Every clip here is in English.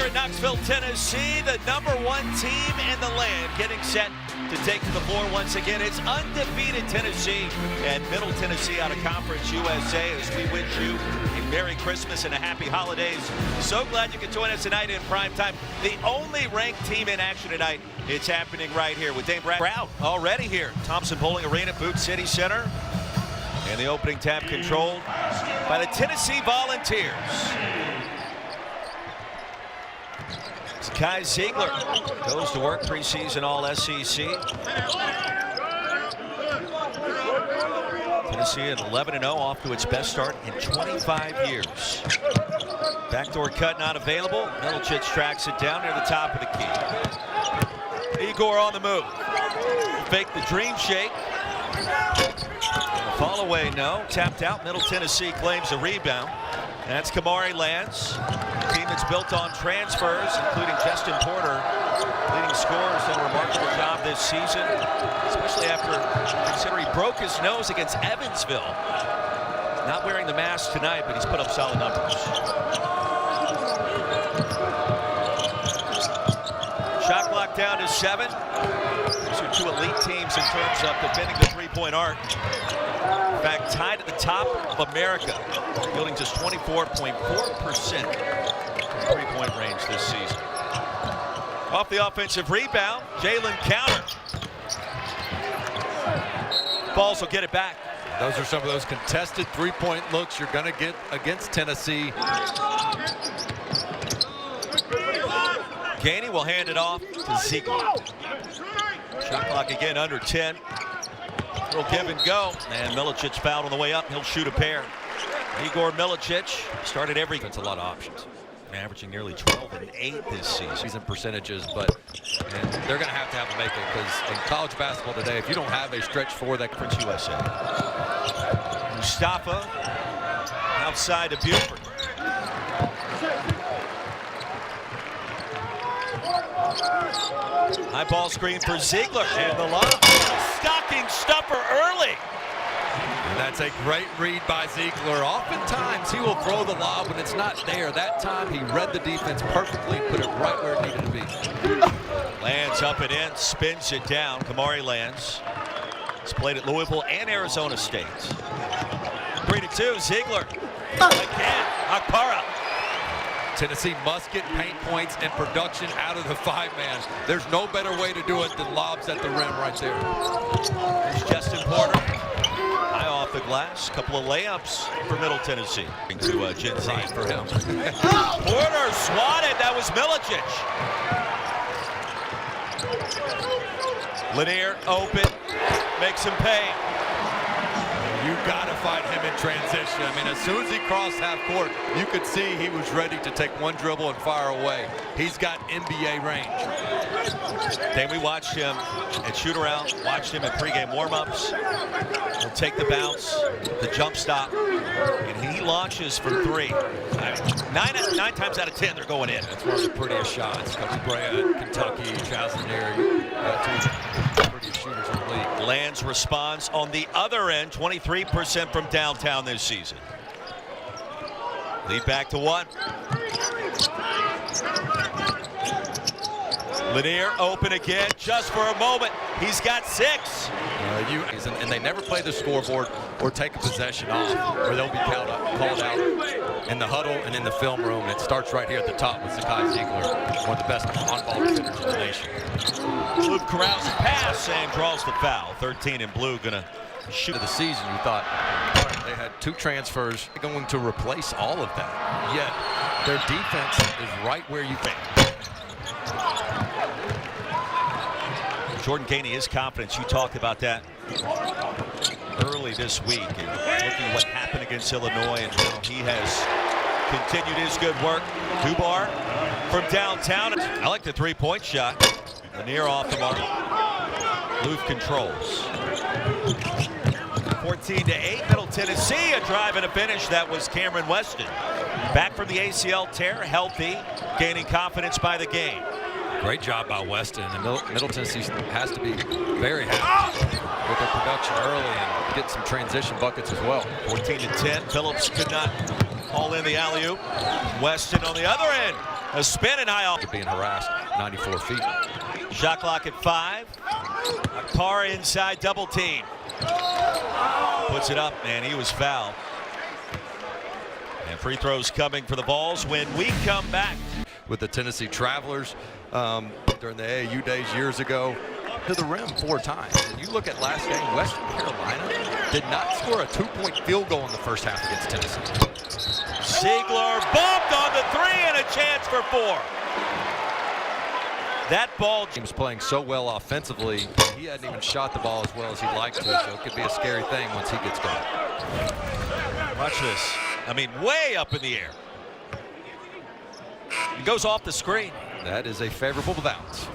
in Knoxville, Tennessee, the #1 team in the land, getting set to take to the floor once again. It's undefeated Tennessee and Middle Tennessee out of Conference USA as we wish you a Merry Christmas and a Happy Holidays. So glad you could join us tonight in prime time. The only ranked team in action tonight. It's happening right here with Dame Brad Brown already here. Thompson Bowling Arena, Boot City Center. And the opening tap controlled by the Tennessee Volunteers. Kai Ziegler goes to work, preseason All-SEC. Tennessee at 11-0, off to its best start in 25 years. Backdoor cut not available. Milicic tracks it down near the top of the key. Igor on the move. Fake the dream shake. Fall away, no. Tapped out. Middle Tennessee claims a rebound. That's Kamari Lands. A team that's built on transfers, including Justin Porter, leading scorers, done a remarkable job this season, especially after considering he broke his nose against Evansville. Not wearing the mask tonight, but he's put up solid numbers. Shot clock down to 7. These are two elite teams in terms of defending the three-point arc. In fact, tied at the top of America, fielding just 24.4% from three-point range this season. Off the offensive rebound, Jalen counter. Balls will get it back. Those are some of those contested three-point looks you're going to get against Tennessee. Gainey will hand it off to Ziegler. Shot clock again under 10. Little give and go. And Milicic fouled on the way up. He'll shoot a pair. Igor Milicic started every. That's a lot of options. Averaging nearly 12 and 8 this season. Percentages, but they're going to have to make it, because in college basketball today, if you don't have a stretch four, that Prince USA. Mustafa outside of Buford. High ball screen for Ziegler, and the lob. Stocking stuffer early. And that's a great read by Ziegler. Oftentimes he will throw the lob when it's not there. That time he read the defense perfectly, put it right where it needed to be. Lands up and in, spins it down. Kamari Lands. He's played at Louisville and Arizona State. 3-2, Ziegler. Again, Akpara. Tennessee must get paint points and production out of the five-man. There's no better way to do it than lobs at the rim right there. There's Justin Porter. High off the glass. Couple of layups for Middle Tennessee. To Gen Z for him. Porter swatted. That was Milicic. Lanier open. Makes him pay. You got to fight him in transition. I mean, as soon as he crossed half court, you could see he was ready to take one dribble and fire away. He's got NBA range. Then we watched him at shoot-around, watched him in pregame warm-ups. He'll take the bounce, the jump stop, and he launches from 3. Nine times out of 10, they're going in. That's one of the prettiest shots. Coach Brea, Kentucky, Chaz Lanier, two prettiest shooters in the league. Lands responds on the other end, 23% from downtown this season. Lead back to 1. Lanier open again, just for a moment. He's got 6. And they never play the scoreboard or take a possession off, or they'll be called out in the huddle and in the film room. And it starts right here at the top with Kai Ziegler, one of the best on-ball defenders in the nation. Luke corrals the pass and draws the foul. 13 in blue gonna shoot. Of the season, you thought they had 2 transfers going to replace all of that. Yet their defense is right where you think. Jordan Gainey, his confidence, you talked about that early this week, and looking at what happened against Illinois and how he has continued his good work. Dubar from downtown. I like the three-point shot. Lanier off the mark. Loof controls. 14-8, Middle Tennessee, a drive and a finish. That was Cameron Weston. Back from the ACL tear, healthy, gaining confidence by the game. Great job by Weston, and Middle Tennessee has to be very happy with their production early and get some transition buckets as well. 14-10, Phillips could not haul in the alley-oop. Weston on the other end. A spin and high off. Being harassed 94 feet. Shot clock at 5. Akpara inside, double team. Puts it up, and he was fouled. And free throws coming for the Vols when we come back. With the Tennessee Travelers during the AAU days years ago, to the rim 4 times. And you look at last game, Western Carolina did not score a 2-point field goal in the first half against Tennessee. Ziegler bumped on the 3 and a chance for 4. That ball. He was playing so well offensively, he hadn't even shot the ball as well as he'd like to, so it could be a scary thing once he gets going. Watch this. I mean, way up in the air. It goes off the screen. That is a favorable bounce.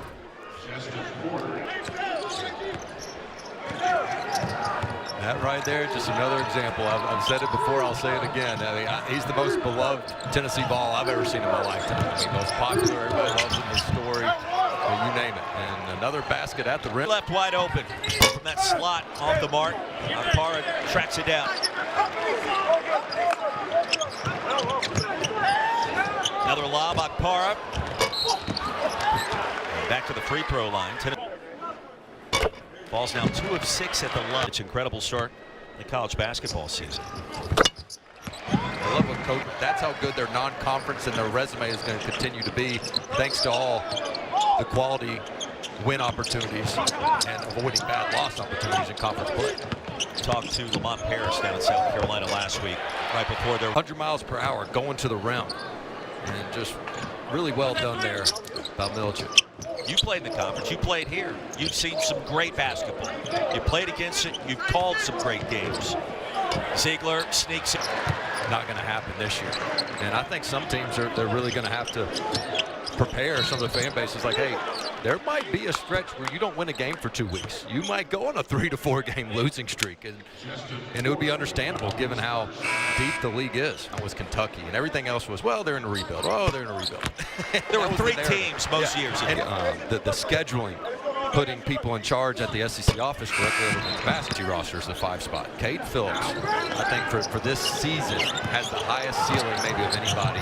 That right there, just another example. I've said it before, I'll say it again. I mean, he's the most beloved Tennessee ball I've ever seen in my lifetime. I mean, most popular, everybody loves him, the story, you name it. And another basket at the rim. Left wide open from that slot off the mark. Akpara tracks it down. Another lob, Akpara. Back to the free throw line. Ball's now 2 of 6 at the line. It's an incredible start in the college basketball season. I love what coach. That's how good their non-conference and their resume is going to continue to be, thanks to all the quality win opportunities and avoiding bad loss opportunities in conference play. Talked to Lamont Paris down in South Carolina last week, right before their 100 miles per hour going to the rim, and just really well done there by Milicic. You played in the conference. You played here. You've seen some great basketball. You played against it. You've called some great games. Ziegler sneaks in. Not going to happen this year. And I think some teams they're really going to have to prepare some of the fan bases like, hey, there might be a stretch where you don't win a game for 2 weeks. You might go on a 3 to 4 game losing streak, and it would be understandable given how deep the league is. I was Kentucky, and everything else was, well, they're in a rebuild. Oh, they're in a rebuild. There were 3 teams most years. And the scheduling, putting people in charge at the SEC office directly over the capacity roster is the 5 spot. Cade Phillips, I think for this season, has the highest ceiling maybe of anybody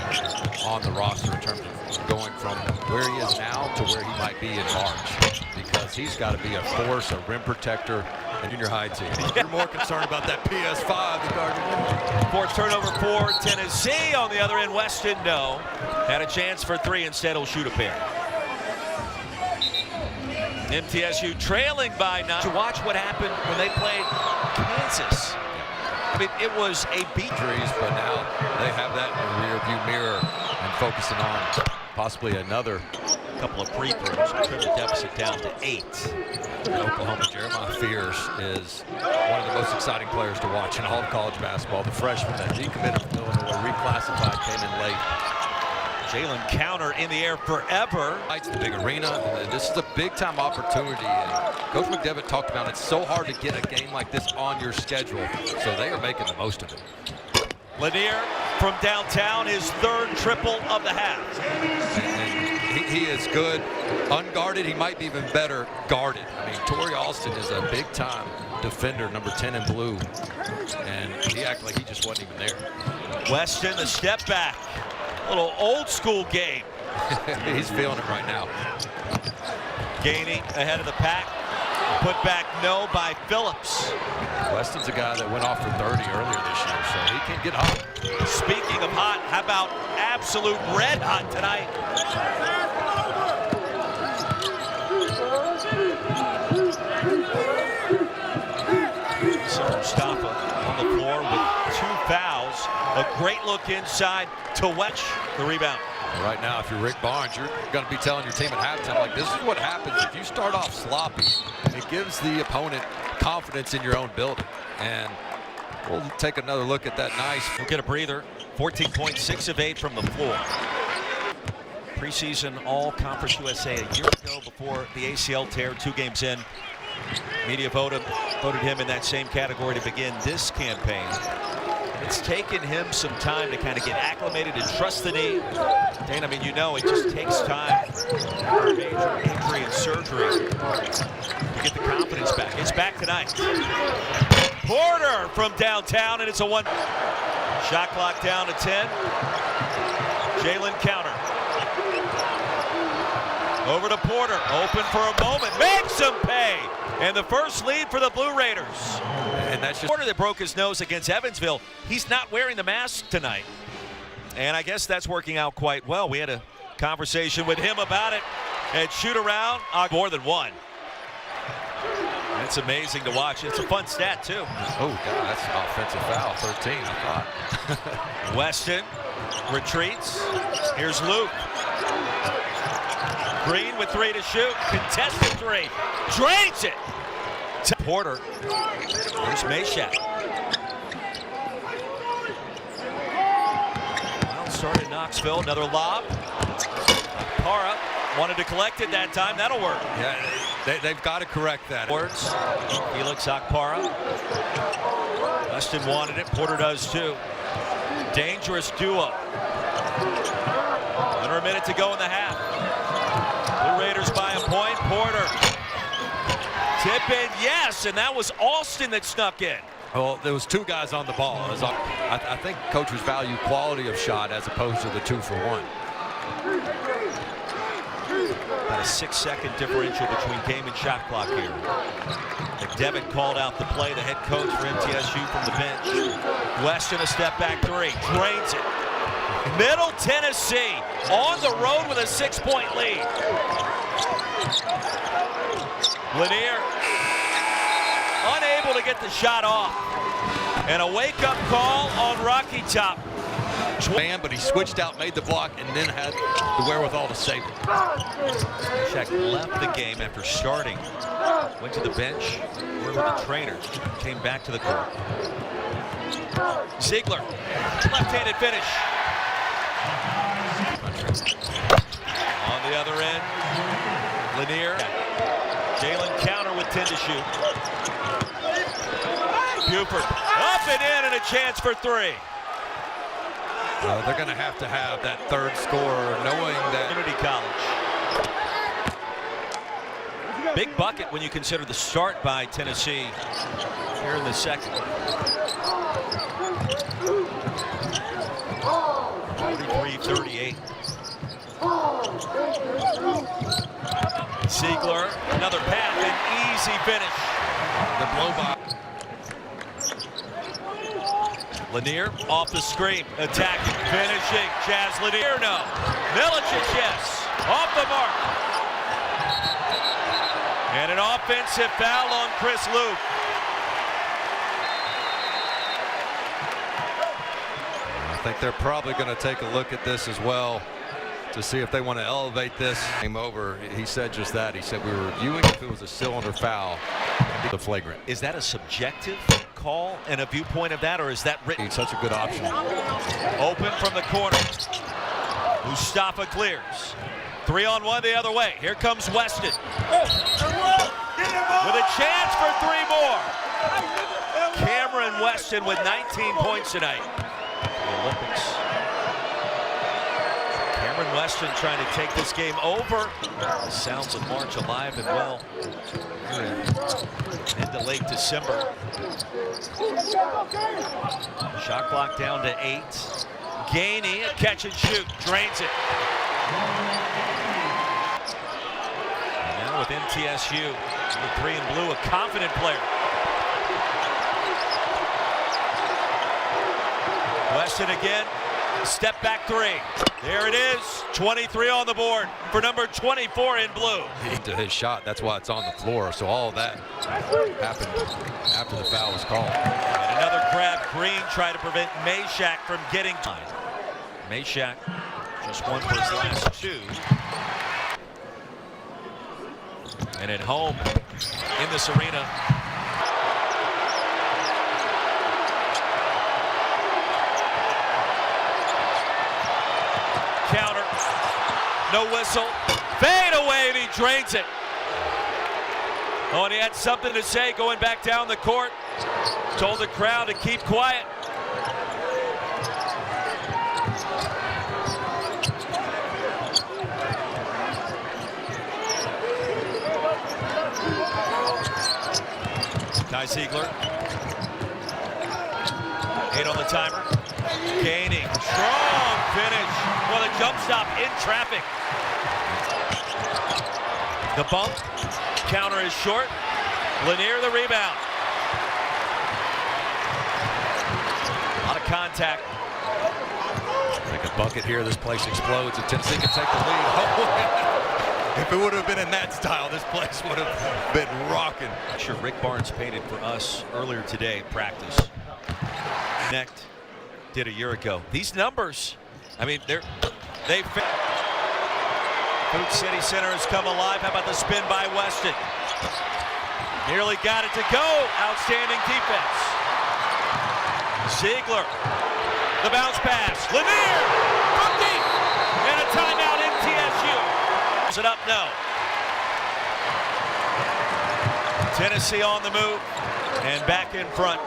on the roster in terms of going from where he is now to where he might be in March, because he's got to be a force, a rim protector, and junior high team. You're more concerned about that PS5 than Gardner. Fourth turnover for Tennessee. On the other end, Weston, no. Had a chance for 3. Instead, he'll shoot a pair. MTSU trailing by 9. To watch what happened when they played Kansas. I mean, it was a beat. But now they have that in the rear view mirror and focusing on possibly another couple of free throws. Trim the deficit down to 8. Oklahoma, Jeremiah Fears is one of the most exciting players to watch in all of college basketball. The freshman that decommitted from Illinois, reclassified, came in late. Jalen Counter in the air forever. It's the big arena. This is a big-time opportunity. And Coach McDevitt talked about it's so hard to get a game like this on your schedule, so they are making the most of it. Lanier from downtown, his 3rd triple of the half. And he is good. Unguarded, he might be even better guarded. I mean, Torrey Alston is a big-time defender, number 10 in blue. And he acted like he just wasn't even there. Weston, the step back. Little old school game. He's feeling it right now. Gaining ahead of the pack. Put back no by Phillips. Weston's a guy that went off for 30 earlier this year, so he can get hot. Speaking of hot, how about absolute red hot tonight? So Mustafa on the floor with 2 fouls. A great look inside to Wetch, the rebound. Right now, if you're Rick Barnes, you're going to be telling your team at halftime, like, this is what happens if you start off sloppy. It gives the opponent confidence in your own building. And we'll take another look at that. Nice. We'll get a breather. 14 points, 6 of 8 from the floor. Preseason All-Conference USA a year ago before the ACL tear, 2 games in. Media voted him in that same category to begin this campaign. It's taken him some time to kind of get acclimated and trust the knee. Dan, I mean, you know, it just takes time for major injury and surgery to get the confidence back. It's back tonight. Porter from downtown, and it's a 1. Shot clock down to 10. Jalen Counter. Over to Porter, open for a moment, makes him pay. And the first lead for the Blue Raiders. And that's just Porter that broke his nose against Evansville. He's not wearing the mask tonight. And I guess that's working out quite well. We had a conversation with him about it at shoot around. More than one. It's amazing to watch. It's a fun stat, too. oh God, that's an offensive foul, 13, I thought. Weston retreats. Here's Luke. Green with 3 to shoot. Contested 3. Drains it. Porter. Here's Meshack. Well, started Knoxville. Another lob. Para wanted to collect it that time. That'll work. Yeah, they've got to correct that. Words. Felix Akpara. Weston wanted it. Porter does too. Dangerous duo. Under a minute to go in the half. Blue Raiders by a point. Porter. Tip in, yes, and that was Alston that snuck in. Well, there was 2 guys on the ball. I think coaches value quality of shot as opposed to the 2-for-1. About a 6-second differential between game and shot clock here. McDevitt called out the play, the head coach for MTSU from the bench. Weston a step back 3, drains it. Middle Tennessee on the road with a 6-point lead. Lanier unable to get the shot off. And a wake-up call on Rocky Top. Man, but he switched out, made the block, and then had the wherewithal to save it. Check left the game after starting. Went to the bench, worked with the trainer, came back to the court. Ziegler, left-handed finish. On the other end, Lanier. Jalen counter with 10 to shoot. Buford up and in, and a chance for 3. They're going to have that third scorer, knowing that Community College. Big bucket when you consider the start by Tennessee here in the second. 43-38. Ziegler, another pass, an easy finish. the blow by. Lanier off the screen, attacking, finishing. Chaz Lanier, no. Milicic, yes, off the mark. And an offensive foul on Chris Luke. I think they're probably going to take a look at this as well to see if they want to elevate this game over. He said just that. He said we were reviewing if it was a cylinder foul, the flagrant. Is that a subjective call and a viewpoint of that, or is that written? It's such a good option. Open from the corner. Mustafa clears. 3-on-1 the other way. Here comes Weston. With a chance for 3 more. Cameron Weston with 19 points tonight. The Olympics. Cameron Weston trying to take this game over. The sounds of March alive and well. Into late December. Shot clock down to 8. Gainey, a catch and shoot, drains it. And now with MTSU, the 3 and blue, a confident player. Weston again, step back 3. There it is, 23 on the board for number 24 in blue. To his shot, that's why it's on the floor. So all of that happened after the foul was called. And another grab. Green tried to prevent Meshack from getting time. Meshack just won for his last 2. And at home in this arena. Counter, no whistle, fade away, and he drains it. Oh, and he had something to say going back down the court. Told the crowd to keep quiet. Ty Ziegler. 8 on the timer. Gaining. Strong finish. Well, a jump stop in traffic. The bump. Counter is short. Lanier the rebound. A lot of contact. Make a bucket here. This place explodes. If Tennessee can take the lead. Oh, if it would have been in that style, this place would have been rocking. Sure, Rick Barnes painted for us earlier today practice. Connect did a year ago. These numbers, I mean, they fit. Food City Center has come alive. How about the spin by Weston? Nearly got it to go. Outstanding defense. Ziegler. The bounce pass. Lanier from deep. And a timeout MTSU. Is it up? No. Tennessee on the move and back in front.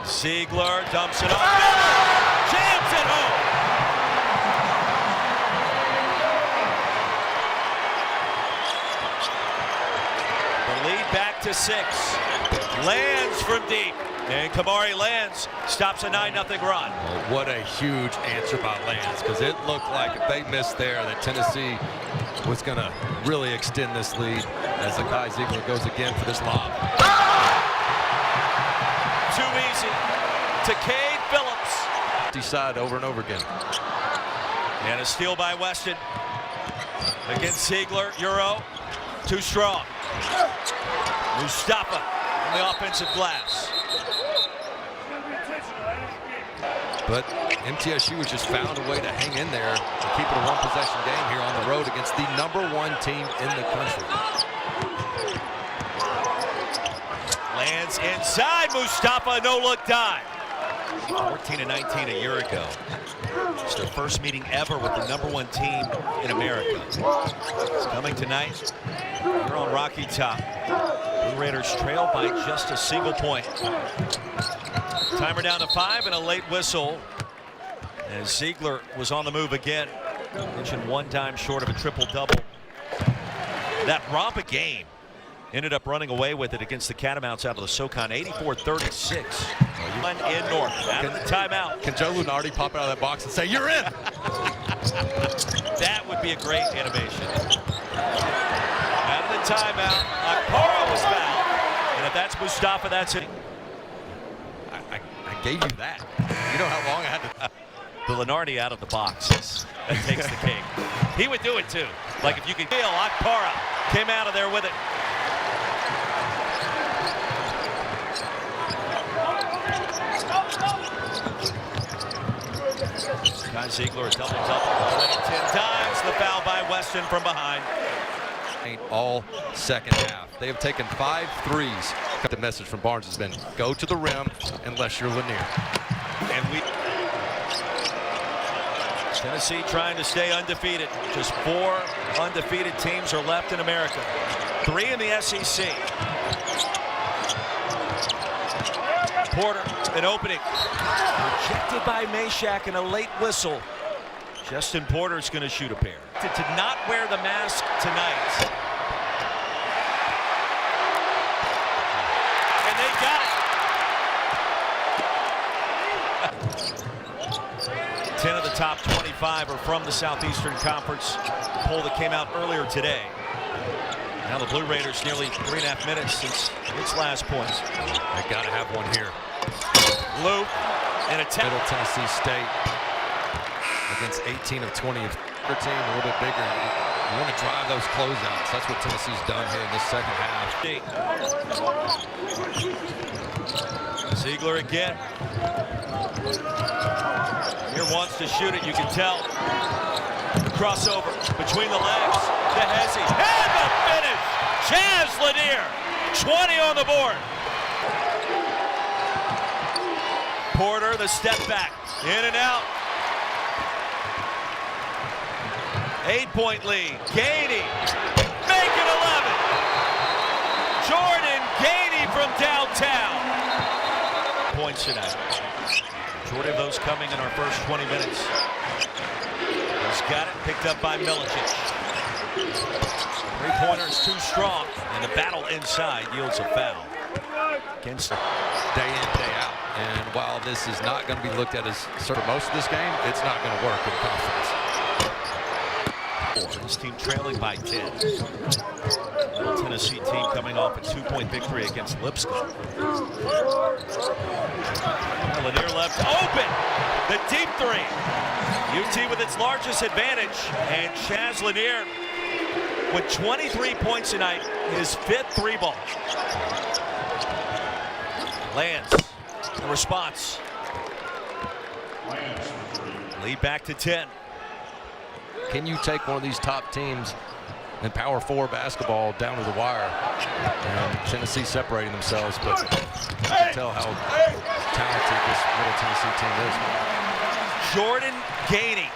Ziegler dumps it off. Jams it home. The lead back to 6. Lands from deep. And Kamari Lands stops a 9-0 run. Well, what a huge answer by Lands, because it looked like if they missed there that Tennessee was going to really extend this lead as Zakai Ziegler goes again for this lob. Too easy to Cade Phillips. Decide over and over again. And a steal by Weston. Against Ziegler, Euro, too strong. Mustafa on the offensive glass. But MTSU has just found a way to hang in there and keep it a one-possession game here on the road against the #1 team in the country. Lands inside. Mustafa, no-look dive. 14-19 a year ago. It's their first meeting ever with the #1 team in America. It's coming tonight. We're on Rocky Top. Blue Raiders trail by just a single point. Timer down to 5 and a late whistle. And Ziegler was on the move again. Mentioned one time short of a triple-double. That romp a game. Ended up running away with it against the Catamounts out of the SoCon, 84-36. In North, out of the timeout. Can Joe Lunardi pop out of that box and say, "You're in"? That would be a great animation. Out of the timeout, Akpara was fouled. And if that's Mustafa, that's it. I gave you that. You know how long I had to... The Lunardi out of the box that takes the cake. He would do it too. Like if you could feel Akpara came out of there with it. Kai Ziegler, a double-double, already 10 times. The foul by Weston from behind. All second half. They have taken 5 threes. The message from Barnes has been, go to the rim unless you're Lanier. And Tennessee trying to stay undefeated. Just 4 undefeated teams are left in America. 3 in the SEC. Porter, an opening. Rejected by Meshack and a late whistle. Justin Porter's going to shoot a pair. To not wear the mask tonight. And they got it. 10 of the top 25 are from the Southeastern Conference. A poll that came out earlier today. Now the Blue Raiders nearly 3.5 minutes since its last points. They got to have one here. Loop and a Middle Tennessee State against 18 of 20. Their team a little bit bigger. You want to drive those closeouts. That's what Tennessee's done here in this second half. Ziegler again. Here wants to shoot it, you can tell. The crossover between the legs. DeHesse. And the finish! Chaz Lanier. 20 on the board. Porter, the step back. In and out. 8-point lead. Gainey. Make it 11. Jordan Gainey from downtown. Points tonight. Majority of those coming in our first 20 minutes. He's got it, picked up by Milicic. Three-pointer is too strong, and the battle inside yields a foul. Against day in, day out. And while this is not going to be looked at as sort of most of this game, it's not going to work in conference. This team trailing by 10. Middle Tennessee team coming off a 2-point victory against Lipscomb. Lanier left open. The deep three. UT with its largest advantage. And Chaz Lanier with 23 points tonight, his 5th three-ball. Lands. The response. Lead back to 10. Can you take one of these top teams in Power 4 basketball down to the wire? And Tennessee separating themselves, but you can tell how talented this Middle Tennessee team is. Jordan Gainey.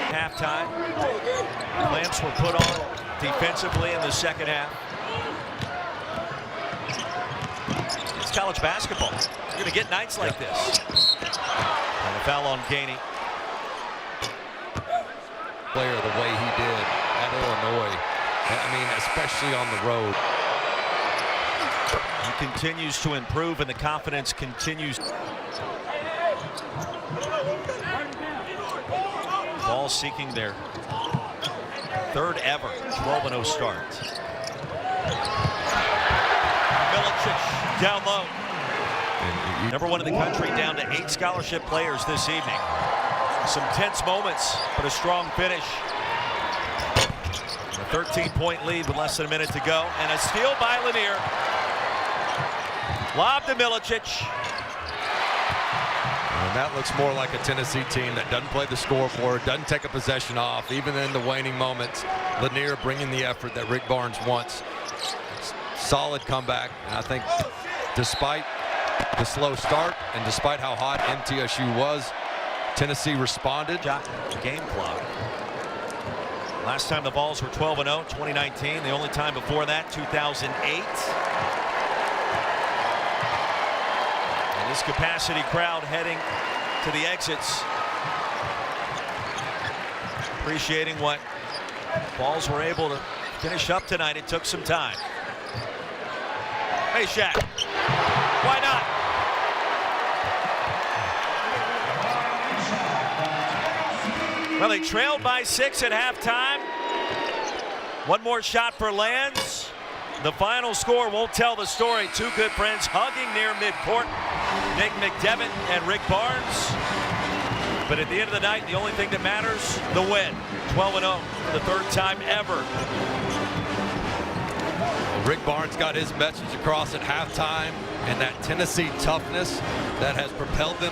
Halftime. Clamps were put on defensively in the second half. It's college basketball. You're going to get nights like this. And a foul on Gainey. Player the way he did at Illinois. I mean, especially on the road. He continues to improve and the confidence continues. Ball seeking their 3rd ever 12-0 start. Milicic down low. Number 1 in the country, down to 8 scholarship players this evening. Some tense moments, but a strong finish. A 13-point lead with less than a minute to go, and a steal by Lanier. Lob to Milicic. And that looks more like a Tennessee team that doesn't play the scoreboard, doesn't take a possession off, even in the waning moments. Lanier bringing the effort that Rick Barnes wants. Solid comeback, and I think despite the slow start and despite how hot MTSU was, Tennessee responded. Game clock. Last time the Vols were 12-0, 2019. The only time before that, 2008. And this capacity crowd heading to the exits. Appreciating what Vols were able to finish up tonight. It took some time. Hey, Shaq. Why not? Well, they trailed by 6 at halftime. One more shot for Lands. The final score won't tell the story. Two good friends hugging near midcourt. Nick McDevitt and Rick Barnes. But at the end of the night, the only thing that matters, the win. 12-0 for the 3rd time ever. Rick Barnes got his message across at halftime, and that Tennessee toughness that has propelled them